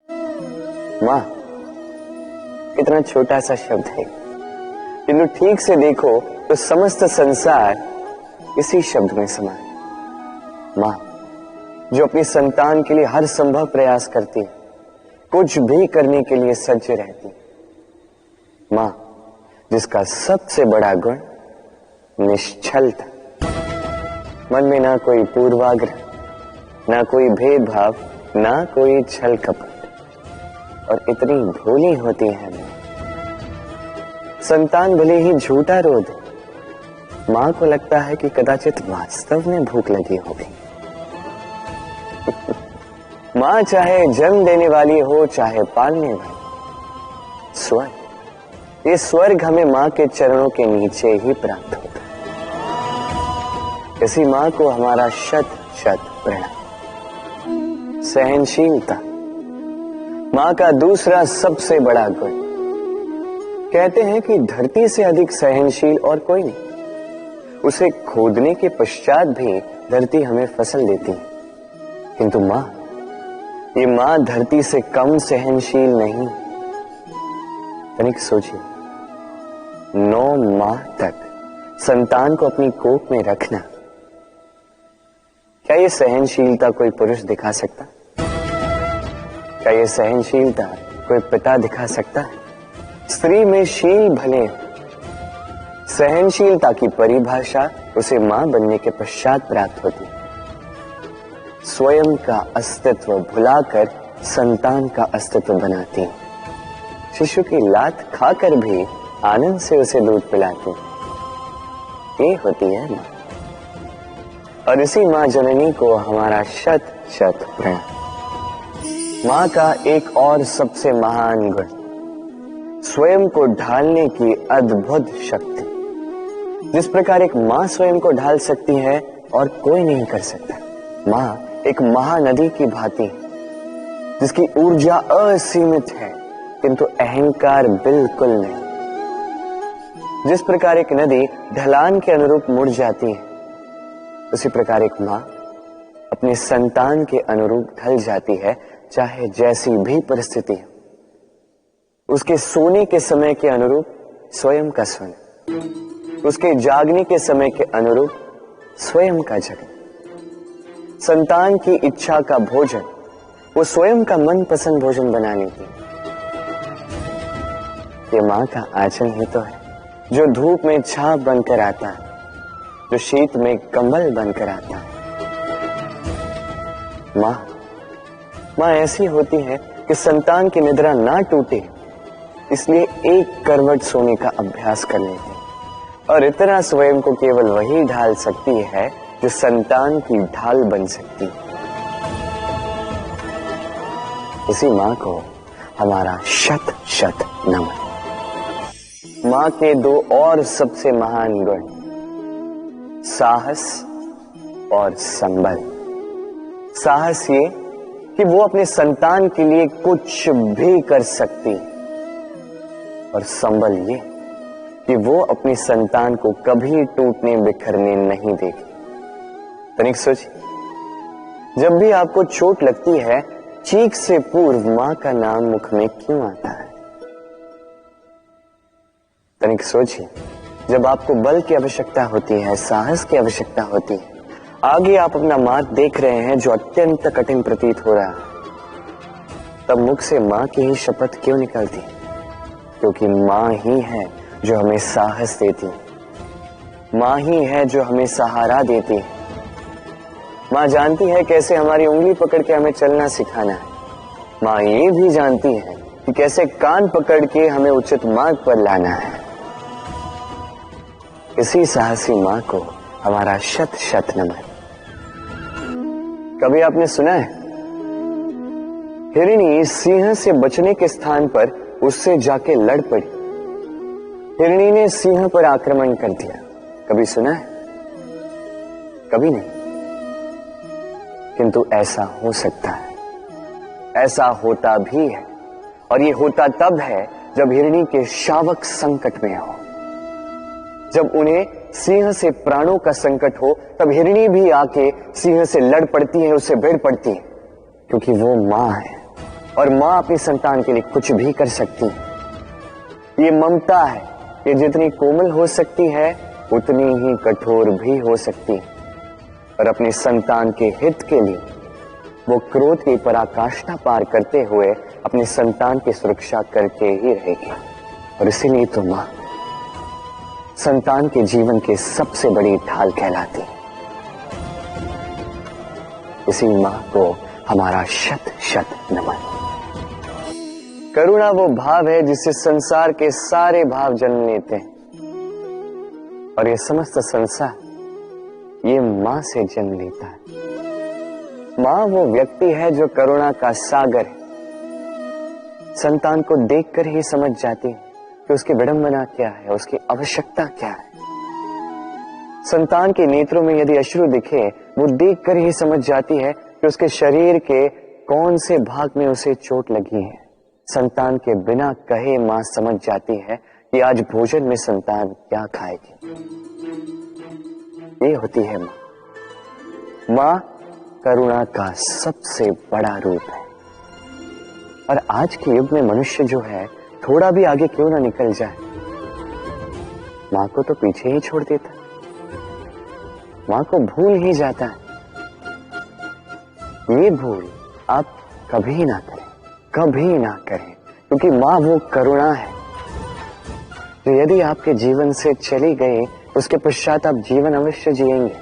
मां इतना छोटा सा शब्द है, किंतु ठीक से देखो तो समस्त संसार इसी शब्द में समा है। मां जो अपनी संतान के लिए हर संभव प्रयास करती है, कुछ भी करने के लिए सज्ज रहती है। मां जिसका सबसे बड़ा गुण निश्चलता, मन में ना कोई पूर्वाग्रह, ना कोई भेदभाव, ना कोई छल कपट, और इतनी भोली होती है मां। संतान भले ही झूठा रो दे, मां को लगता है कि कदाचित वास्तव में भूख लगी होगी। मां चाहे जन्म देने वाली हो चाहे पालने वाली, स्वर्ग, ये स्वर्ग हमें मां के चरणों के नीचे ही प्राप्त होता है। इसी मां को हमारा शत शत प्रणाम। सहनशीलता मां का दूसरा सबसे बड़ा गुण। कहते हैं कि धरती से अधिक सहनशील और कोई नहीं। उसे खोदने के पश्चात भी धरती हमें फसल देती है, किंतु मां, ये मां धरती से कम सहनशील नहीं। तनिक सोचिए, 9 माह तक संतान को अपनी कोख में रखना, क्या ये सहनशीलता कोई पुरुष दिखा सकता? क्या ये सहनशीलता कोई पिता दिखा सकता है? स्त्री में शील भले, सहनशीलता की परिभाषा उसे मां बनने के पश्चात प्राप्त होती है। स्वयं का अस्तित्व भुलाकर संतान का अस्तित्व बनाती है। शिशु की लात खाकर भी आनंद से उसे दूध पिलाती है। ये होती है मां, और इसी मां जननी को हमारा शत शत प्रणाम। मां का एक और सबसे महान गुण, स्वयं को ढालने की अद्भुत शक्ति। जिस प्रकार एक मां स्वयं को ढाल सकती है और कोई नहीं कर सकता। मां एक महानदी की भांति है, जिसकी ऊर्जा असीमित है, किंतु अहंकार बिल्कुल नहीं। जिस प्रकार एक नदी ढलान के अनुरूप मुड़ जाती है, उसी प्रकार एक मां अपने संतान के अनुरूप ढल जाती है, चाहे जैसी भी परिस्थिति हो। उसके सोने के समय के अनुरूप स्वयं का सोना, उसके जागने के समय के अनुरूप स्वयं का जगना। संतान की इच्छा का भोजन वो स्वयं का मनपसंद भोजन बना लेती है। ये मां का आचरण ही तो है, जो धूप में छाप बनकर आता है, जो शीत में कंबल बनकर आता है। मां ऐसी होती है कि संतान की निद्रा ना टूटे, इसलिए एक करवट सोने का अभ्यास कर लेते हैं, और इतना स्वयं को केवल वही ढाल सकती है जो संतान की ढाल बन सकती है। इसी मां को हमारा शत शत नमन। मां के 2 और सबसे महान गुण, साहस और संबल। साहस ये कि वो अपने संतान के लिए कुछ भी कर सकती, और संबल ये कि वो अपनी संतान को कभी टूटने बिखरने नहीं देगी। तनिक सोचिए, जब भी आपको चोट लगती है, चीख से पूर्व मां का नाम मुख में क्यों आता है? तनिक सोचिए, जब आपको बल की आवश्यकता होती है, साहस की आवश्यकता होती है, आगे आप अपना मार्ग देख रहे हैं जो अत्यंत कठिन प्रतीत हो रहा है, तब मुख से मां की ही शपथ क्यों निकलती? क्योंकि मां ही है जो हमें साहस देती है, मां ही है जो हमें सहारा देती है। मां जानती है कैसे हमारी उंगली पकड़ के हमें चलना सिखाना है। मां ये भी जानती है कि कैसे कान पकड़ के हमें उचित मार्ग पर लाना है। इसी साहसी मां को हमारा शत शत नमन। कभी आपने सुना है, हिरणी सिंह से बचने के स्थान पर उससे जाके लड़ पड़ी। हिरणी ने सिंह पर आक्रमण कर दिया। कभी सुना है? कभी नहीं। किंतु ऐसा हो सकता है, ऐसा होता भी है, और ये होता तब है जब हिरणी के शावक संकट में हो। जब उन्हें सिंह से प्राणों का संकट हो, तब हिरणी भी आके सिंह से लड़ पड़ती है, उससे भिड़ पड़ती है, क्योंकि वो मां है और माँ अपनी संतान के लिए कुछ भी कर सकती है। ये ममता है, ये जितनी कोमल हो सकती है उतनी ही कठोर भी हो सकती है, और अपनी संतान के हित के लिए वो क्रोध की पराकाष्ठा पार करते हुए अपनी संतान की सुरक्षा करके ही रहेगी। और इसीलिए तो माँ संतान के जीवन की सबसे बड़ी ढाल कहलाती है। इसी माँ को हमारा शत शत नमन। करुणा वो भाव है जिससे संसार के सारे भाव जन्म लेते हैं, और ये समस्त संसार ये माँ से जन्म लेता है। माँ वो व्यक्ति है जो करुणा का सागर है। संतान को देखकर ही समझ जाती है कि उसकी विडंबना क्या है, उसकी आवश्यकता क्या है। संतान के नेत्रों में यदि अश्रु दिखे, वो देखकर ही समझ जाती है कि उसके शरीर के कौन से भाग में उसे चोट लगी है। संतान के बिना कहे माँ समझ जाती है कि आज भोजन में संतान क्या खाएगी। ये होती है माँ। माँ करुणा का सबसे बड़ा रूप है। और आज के युग में मनुष्य जो है थोड़ा भी आगे क्यों ना निकल जाए, माँ को तो पीछे ही छोड़ देता है, माँ को भूल ही जाता है। ये भूल आप कभी ना करें, कभी ना करें, क्योंकि माँ वो करुणा है जो यदि आपके जीवन से चली गई उसके पश्चात आप जीवन अवश्य जिएंगे,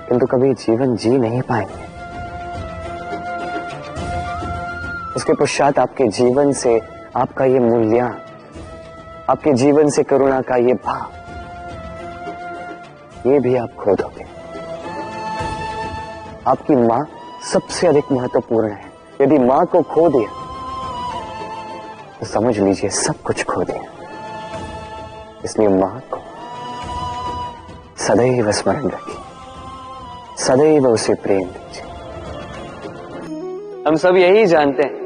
किंतु कभी जीवन जी नहीं पाएंगे। उसके पश्चात आपके जीवन से आपका ये मूल्यांकन, आपके जीवन से करुणा का ये भाव, ये भी आप खो दोगे। आपकी माँ सबसे अधिक महत्वपूर्ण है। यदि माँ को खो दिया तो समझ लीजिए सब कुछ खो दिया। इसलिए माँ को सदैव स्मरण रखिए, सदैव उसे प्रेम दीजिए। हम सब यही जानते हैं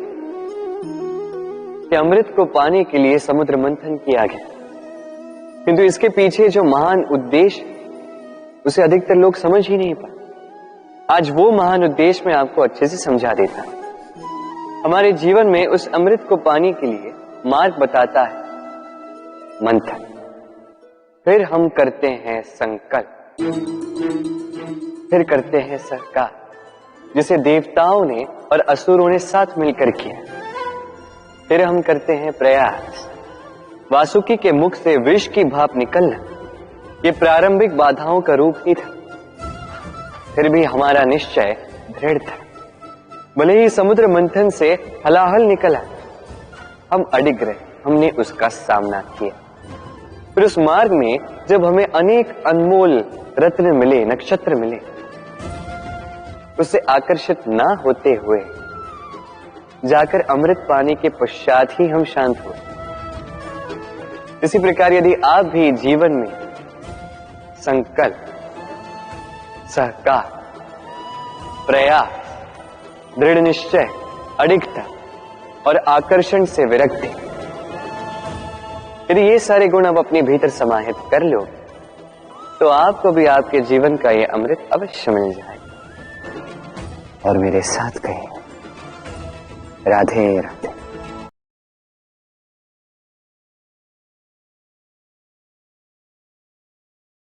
कि अमृत को पाने के लिए समुद्र मंथन किया गया, किंतु इसके पीछे जो महान उद्देश्य उसे अधिकतर लोग समझ ही नहीं पाए। आज वो महान उद्देश्य मैं आपको अच्छे से समझा देता हूं। हमारे जीवन में उस अमृत को पाने के लिए मार्ग बताता है मंथन। फिर हम करते हैं संकल्प, फिर करते हैं सरकार, जिसे देवताओं ने और असुरों ने साथ मिलकर किया। फिर हम करते हैं प्रयास। वासुकी के मुख से विष की भाप निकलना ये प्रारंभिक बाधाओं का रूप ही था। फिर भी हमारा निश्चय दृढ़ था। भले ही समुद्र मंथन से हलाहल निकला, हम अडिग रहे, हमने उसका सामना किया। फिर उस मार्ग में जब हमें अनेक अनमोल रत्न मिले, नक्षत्र मिले, उससे आकर्षित ना होते हुए जाकर अमृत पाने के पश्चात ही हम शांत हुए। इसी प्रकार यदि आप भी जीवन में संकल्प, सहकार, प्रयास, दृढ़ निश्चय, अडिगता और आकर्षण से विरक्ति, यदि ये सारे गुण आप अपने भीतर समाहित कर लो तो आपको भी आपके जीवन का ये अमृत अवश्य मिल जाएगा। और मेरे साथ कहें राधे राधे।